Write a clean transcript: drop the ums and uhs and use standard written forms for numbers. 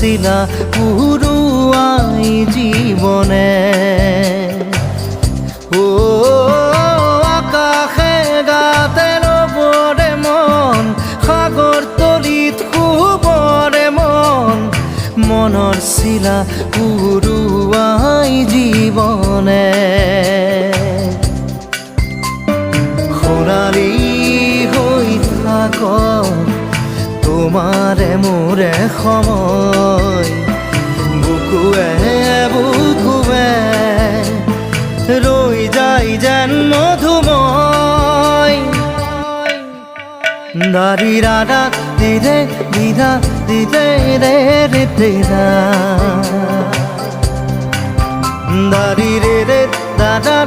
শিলা পুরুয়াই জীবনে ও আকাশে গাতে রবরে মন সাগর তলিত শুবরে মন মনৰ শিলা পুরুয়াই জীবনে সোণালী হৈ থাক তোমাৰে মোৰে সময় বুকুৱে বুকুৱে ৰৈ যায় যেন মধুময় দাৰি ৰাধা দিদে দিদা দিদে ৰে ৰে দিদা দাৰি ৰে ৰে দাদা